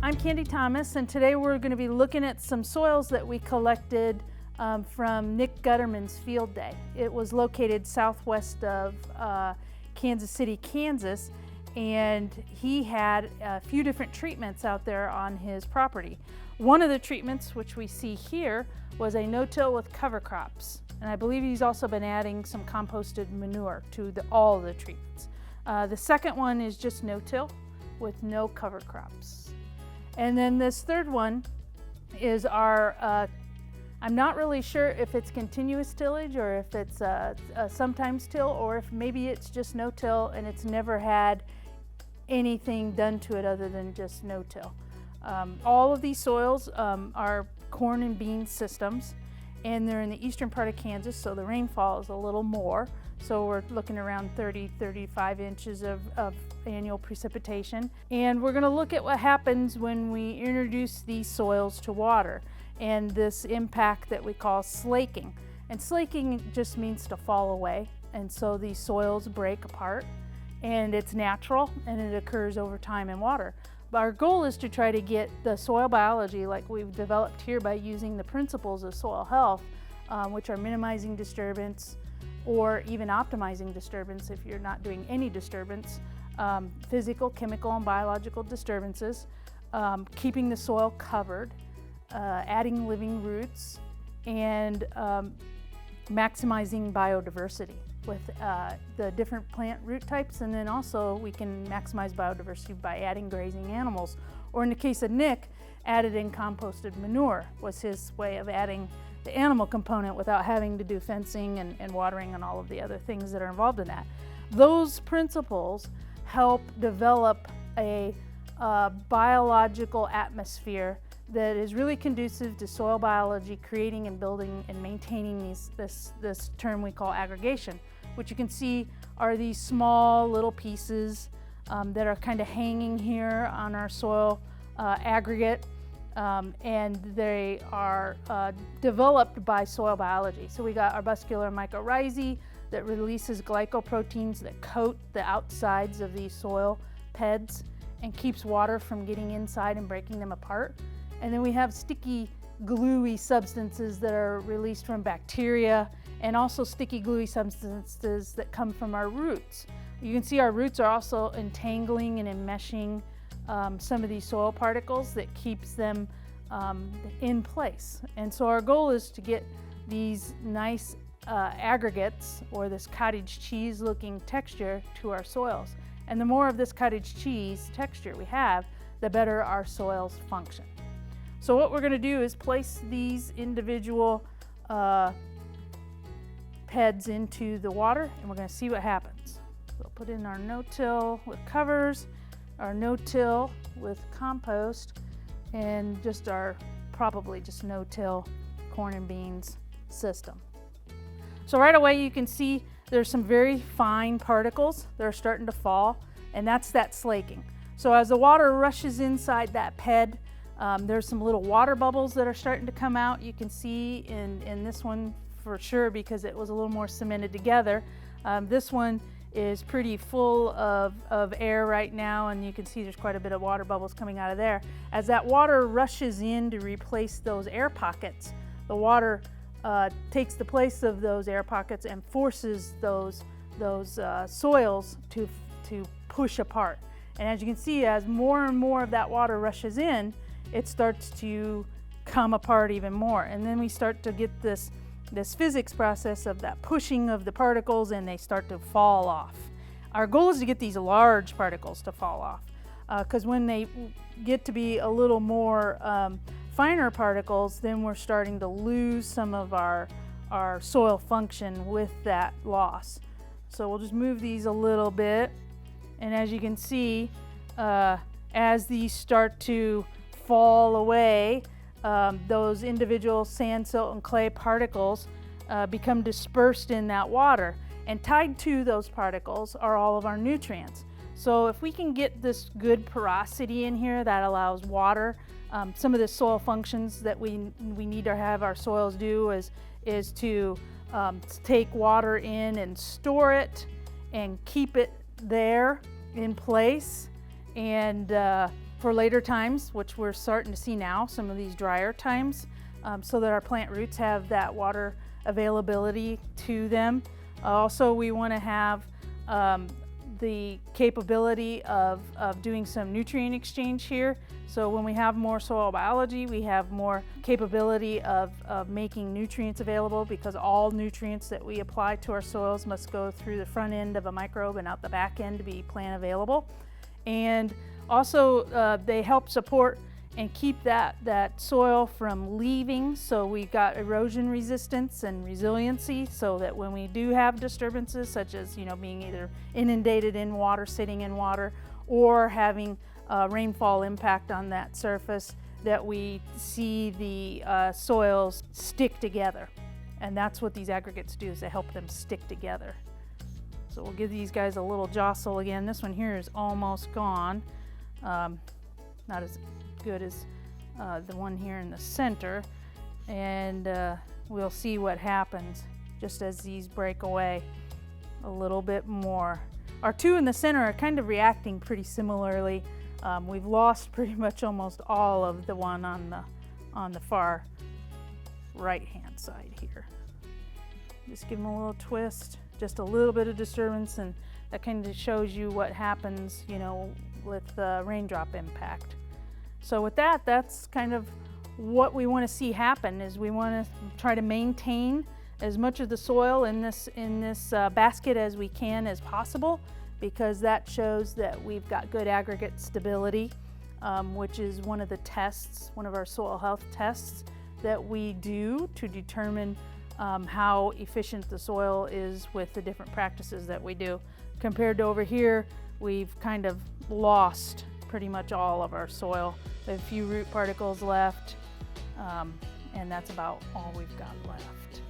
I'm Candy Thomas, and today we're going to be looking at some soils that we collected from Nick Gutterman's field day. It was located southwest of Kansas City, Kansas, and he had a few different treatments out there on his property. One of the treatments, which we see here, was a no-till with cover crops, and I believe he's also been adding some composted manure to all the treatments. The second one is just no-till with no cover crops. And then this third one is our, I'm not really sure if it's continuous tillage or if it's sometimes till, or if maybe it's just no-till and it's never had anything done to it other than just no-till. All of these soils are corn and bean systems, and they're in the eastern part of Kansas, so the rainfall is a little more. So we're looking around 30-35 inches of annual precipitation. And we're gonna look at what happens when we introduce these soils to water and this impact that we call slaking. And slaking just means to fall away. And so these soils break apart, and it's natural and it occurs over time in water. But our goal is to try to get the soil biology like we've developed here by using the principles of soil health, which are minimizing disturbance, or even optimizing disturbance if you're not doing any disturbance, physical, chemical, and biological disturbances, keeping the soil covered, adding living roots, and maximizing biodiversity with the different plant root types. And then also we can maximize biodiversity by adding grazing animals, or in the case of Nick, added in composted manure was his way of adding the animal component without having to do fencing and watering and all of the other things that are involved in that. Those principles help develop a biological atmosphere that is really conducive to soil biology, creating and building and maintaining this term we call aggregation, which you can see are these small little pieces that are kind of hanging here on our soil aggregate. And they are developed by soil biology. So we got arbuscular mycorrhizae that releases glycoproteins that coat the outsides of these soil beds and keeps water from getting inside and breaking them apart. And then we have sticky, gluey substances that are released from bacteria, and also sticky, gluey substances that come from our roots. You can see our roots are also entangling and enmeshing some of these soil particles that keeps them in place. And so our goal is to get these nice aggregates, or this cottage cheese looking texture, to our soils. And the more of this cottage cheese texture we have, the better our soils function. So what we're going to do is place these individual beds into the water, and we're going to see what happens. We'll put in our no-till with covers, our no-till with compost, and just our probably just no-till corn and beans system. So right away you can see there's some very fine particles that are starting to fall, and that's that slaking. So as the water rushes inside that bed, there's some little water bubbles that are starting to come out. You can see in this one for sure because it was a little more cemented together. This one is pretty full of air right now, and you can see there's quite a bit of water bubbles coming out of there. As that water rushes in to replace those air pockets, the water takes the place of those air pockets and forces those soils to push apart. And as you can see, as more and more of that water rushes in, it starts to come apart even more. And then we start to get this physics process of that pushing of the particles, and they start to fall off. Our goal is to get these large particles to fall off, because when they get to be a little more finer particles, then we're starting to lose some of our soil function with that loss. So we'll just move these a little bit, and as you can see, as these start to fall away, those individual sand, silt, and clay particles become dispersed in that water, and tied to those particles are all of our nutrients. So if we can get this good porosity in here that allows water, some of the soil functions that we need to have our soils do is to take water in and store it and keep it there in place, and for later times, which we're starting to see now, some of these drier times, so that our plant roots have that water availability to them. Also, we want to have the capability of doing some nutrient exchange here. So when we have more soil biology, we have more capability of making nutrients available, because all nutrients that we apply to our soils must go through the front end of a microbe and out the back end to be plant available. And also they help support and keep that soil from leaving, so we've got erosion resistance and resiliency, so that when we do have disturbances, such as being either inundated in water, sitting in water, or having rainfall impact on that surface, that we see the soils stick together. And that's what these aggregates do, is they help them stick together. So we'll give these guys a little jostle again. This one here is almost gone. Not as good as the one here in the center, and we'll see what happens just as these break away a little bit more. Our two in the center are kind of reacting pretty similarly. We've lost pretty much almost all of the one on the far right hand side here. Just give them a little twist, just a little bit of disturbance, and that kind of shows you what happens with raindrop impact. So with that, that's kind of what we want to see happen, is we want to try to maintain as much of the soil in this basket as we can as possible, because that shows that we've got good aggregate stability, which is one of the tests, one of our soil health tests that we do to determine how efficient the soil is with the different practices that we do. Compared to over here, we've kind of lost pretty much all of our soil. We have a few root particles left, and that's about all we've got left.